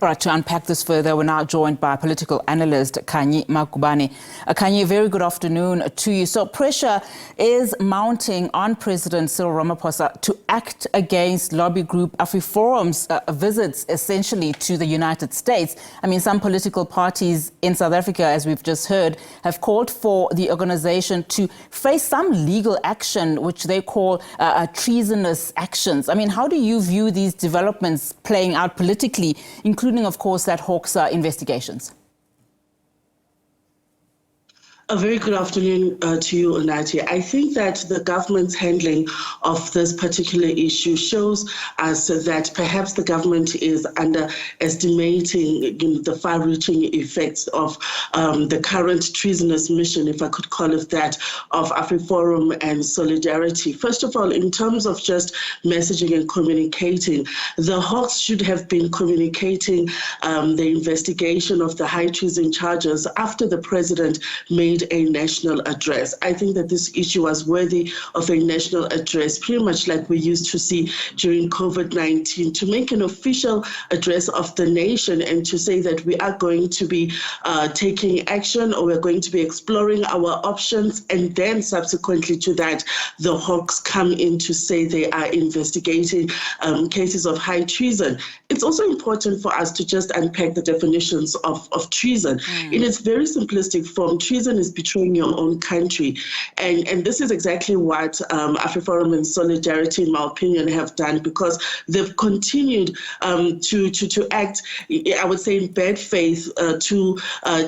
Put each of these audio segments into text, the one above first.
All right, to unpack this further, we're now joined by political analyst Khanyi Magubane. Khanyi, a very good afternoon to you. So pressure is mounting on President Cyril Ramaphosa to act against lobby group AfriForum's visits essentially to the United States. I mean, some political parties in South Africa, as we've just heard, have called for the organization to face some legal action, which they call treasonous actions. I mean, how do you view these developments playing out politically, including, of course, that Hawks investigations? A very good afternoon to you, Onati. I think that the government's handling of this particular issue shows us that perhaps the government is underestimating the far-reaching effects of the current treasonous mission, if I could call it that, of AfriForum and Solidarity. First of all, in terms of just messaging and communicating, the Hawks should have been communicating the investigation of the high treason charges after the president made a national address. I think that this issue was worthy of a national address, pretty much like we used to see during COVID-19, to make an official address of the nation and to say that we are going to be taking action, or we're going to be exploring our options, and then subsequently to that, the Hawks come in to say they are investigating cases of high treason. It's also important for us to just unpack the definitions of treason. In its very simplistic form, treason is betraying your own country. And this is exactly what AfriForum and Solidarity, in my opinion, have done, because they've continued to act, I would say, in bad faith, to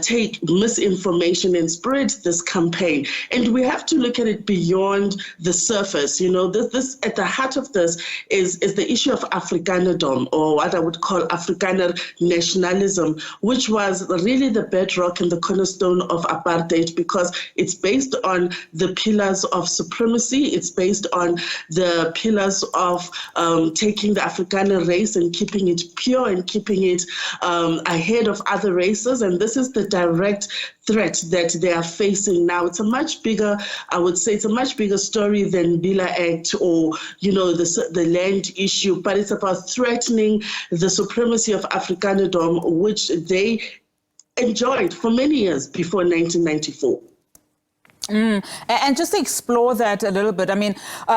take misinformation and spread this campaign. And we have to look at it beyond the surface. You know, this at the heart of this is the issue of Afrikanerdom, or what I would call Afrikaner nationalism, which was really the bedrock and the cornerstone of apartheid, because it's based on the pillars of supremacy. It's based on the pillars of taking the Afrikaner race and keeping it pure and keeping it ahead of other races. And this is the direct threat that they are facing now. It's a much bigger, I would say, it's a much bigger story than Bila Act or, you know, the land issue, but it's about threatening the supremacy of Afrikanerdom, which they enjoyed for many years before 1994. And just to explore that a little bit, I mean,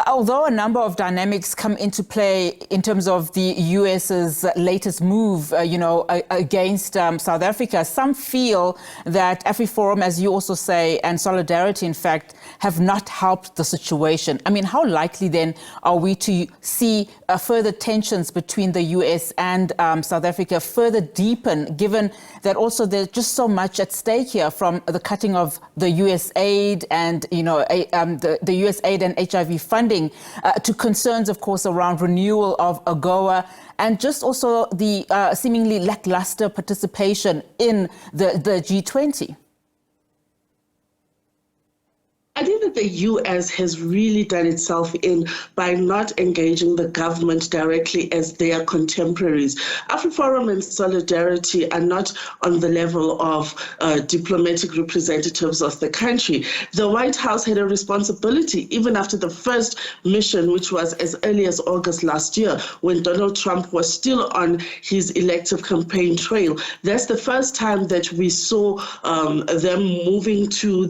although a number of dynamics come into play in terms of the US's latest move, against South Africa, some feel that AfriForum, as you also say, and Solidarity, in fact, have not helped the situation. I mean, how likely then are we to see further tensions between the US and South Africa further deepen, given that also there's just so much at stake here, from the cutting of the US aid and, the US aid and HIV funding, to concerns, of course, around renewal of AGOA, and just also the seemingly lackluster participation in the G20? I think that the U.S. has really done itself in by not engaging the government directly as their contemporaries. AfriForum and Solidarity are not on the level of diplomatic representatives of the country. The White House had a responsibility, even after the first mission, which was as early as August last year, when Donald Trump was still on his elective campaign trail. That's the first time that we saw them moving to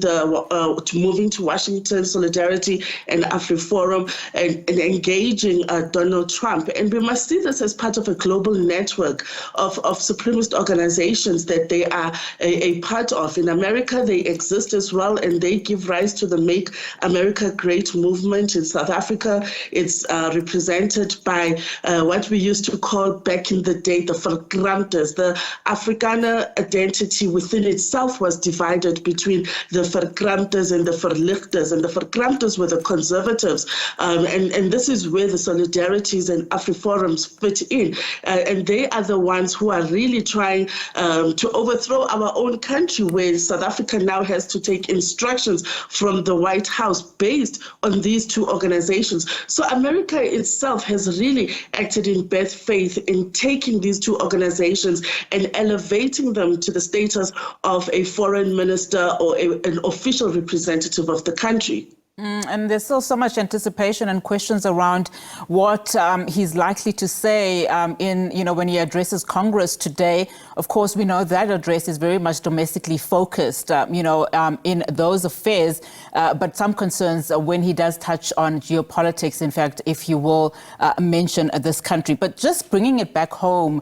Washington, Solidarity and AfriForum, and engaging Donald Trump. And we must see this as part of a global network of supremacist organizations that they are a part of. In America, they exist as well, and they give rise to the Make America Great movement. In South Africa, it's represented by what we used to call back in the day the Verkramptes. The Afrikaner identity within itself was divided between the Verkramptes and the Verlichters, and the Verkramptes were the conservatives, and this is where the Solidarities and AfriForums fit in, and they are the ones who are really trying to overthrow our own country, where South Africa now has to take instructions from the White House based on these two organizations. So America itself has really acted in bad faith in taking these two organizations and elevating them to the status of a foreign minister or an official representative of the country. And there's still so much anticipation and questions around what he's likely to say when he addresses Congress today. Of course, we know that address is very much domestically focused, in those affairs. But some concerns when he does touch on geopolitics, in fact, if he will mention this country. But just bringing it back home,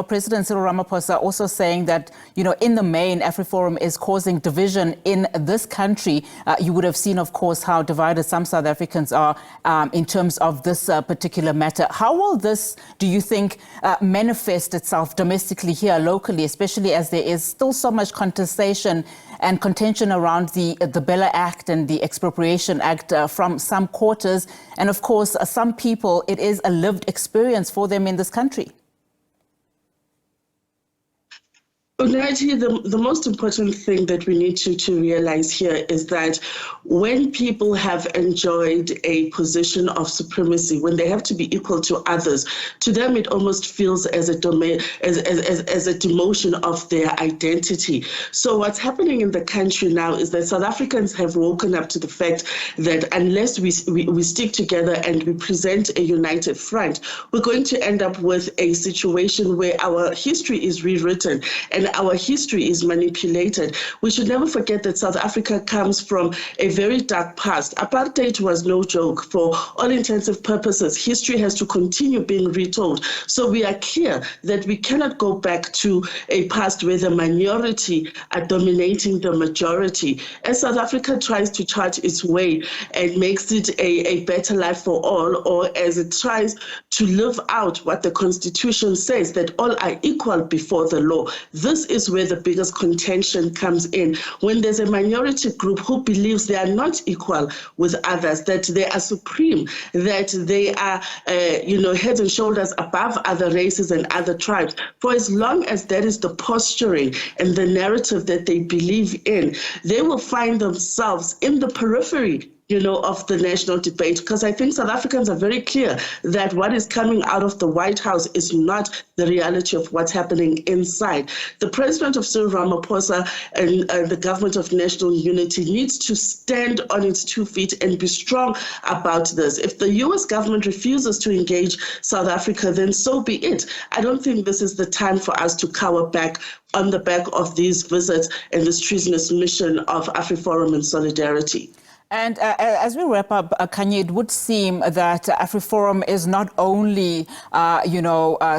President Cyril Ramaphosa also saying that, in the main, AfriForum is causing division in this country. You would have seen, of course, how divided some South Africans are in terms of this particular matter. How will this, do you think, manifest itself domestically here, locally, especially as there is still so much contestation and contention around the Bella Act and the Expropriation Act from some quarters? And of course, some people, it is a lived experience for them in this country. Unity, the most important thing that we need to realize here is that when people have enjoyed a position of supremacy, when they have to be equal to others, to them it almost feels as a demotion of their identity. So what's happening in the country now is that South Africans have woken up to the fact that unless we stick together and we present a united front, we're going to end up with a situation where our history is rewritten and our history is manipulated. We should never forget that South Africa comes from a very dark past. Apartheid was no joke. For all intensive purposes, history has to continue being retold. So we are clear that we cannot go back to a past where the minority are dominating the majority. As South Africa tries to chart its way and makes it a better life for all, or as it tries to live out what the Constitution says, that all are equal before the law, this is where the biggest contention comes in. When there's a minority group who believes they are not equal with others, that they are supreme, that they are, heads and shoulders above other races and other tribes, for as long as that is the posturing and the narrative that they believe in, they will find themselves in the periphery of the national debate, because I think South Africans are very clear that what is coming out of the White House is not the reality of what's happening inside. The president of Cyril Ramaphosa and the government of national unity needs to stand on its 2 feet and be strong about this. If the U.S. government refuses to engage South Africa, then so be it. I don't think this is the time for us to cower back on the back of these visits and this treasonous mission of AfriForum-Solidarity. And as we wrap up, Khanyi, it would seem that AfriForum is not only,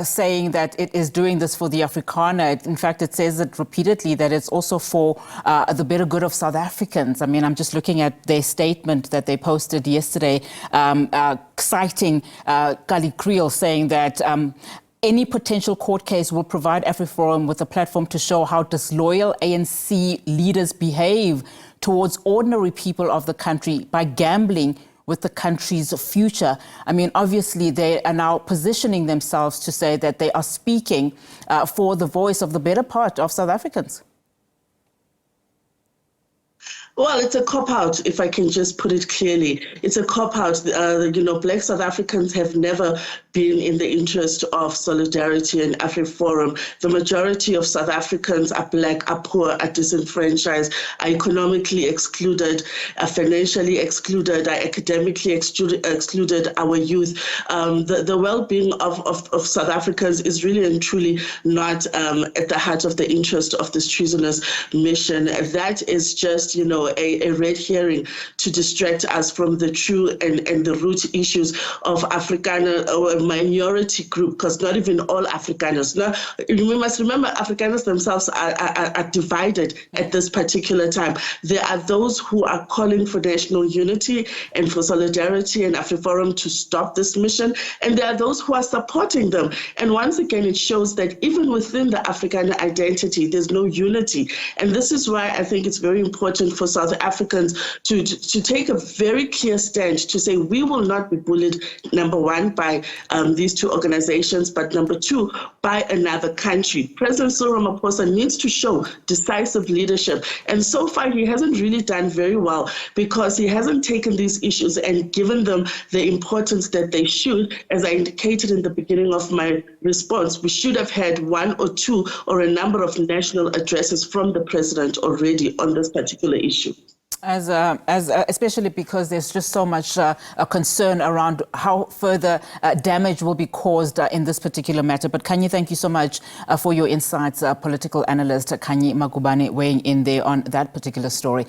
saying that it is doing this for the Afrikaner. In fact, it says it repeatedly that it's also for the better good of South Africans. I mean, I'm just looking at their statement that they posted yesterday, citing Kali Kriel, saying that any potential court case will provide AfriForum with a platform to show how disloyal ANC leaders behave towards ordinary people of the country by gambling with the country's future. I mean, obviously, they are now positioning themselves to say that they are speaking for the voice of the better part of South Africans. Well, it's a cop-out, if I can just put it clearly. It's a cop-out. Black South Africans have never been in the interest of solidarity and AfriForum. The majority of South Africans are black, are poor, are disenfranchised, are economically excluded, are financially excluded, are academically excluded, our youth. The well-being of South Africans is really and truly not at the heart of the interest of this treasonous mission. That is just, a red herring to distract us from the true and the root issues of Afrikaner or a minority group, because not even all Afrikaners. Now, we must remember Afrikaners themselves are divided at this particular time. There are those who are calling for national unity and for solidarity and AfriForum to stop this mission, and there are those who are supporting them. And once again, it shows that even within the Afrikaner identity, there's no unity. And this is why I think it's very important for South Africans to take a very clear stand to say we will not be bullied, number one, by these two organizations, but number two, by another country. President Cyril Ramaphosa needs to show decisive leadership. And so far, he hasn't really done very well because he hasn't taken these issues and given them the importance that they should. As I indicated in the beginning of my response, we should have had one or two or a number of national addresses from the president already on this particular issue. Especially because there's just so much concern around how further damage will be caused in this particular matter. But Khanyi, thank you so much for your insights. Political analyst Khanyi Magubane weighing in there on that particular story.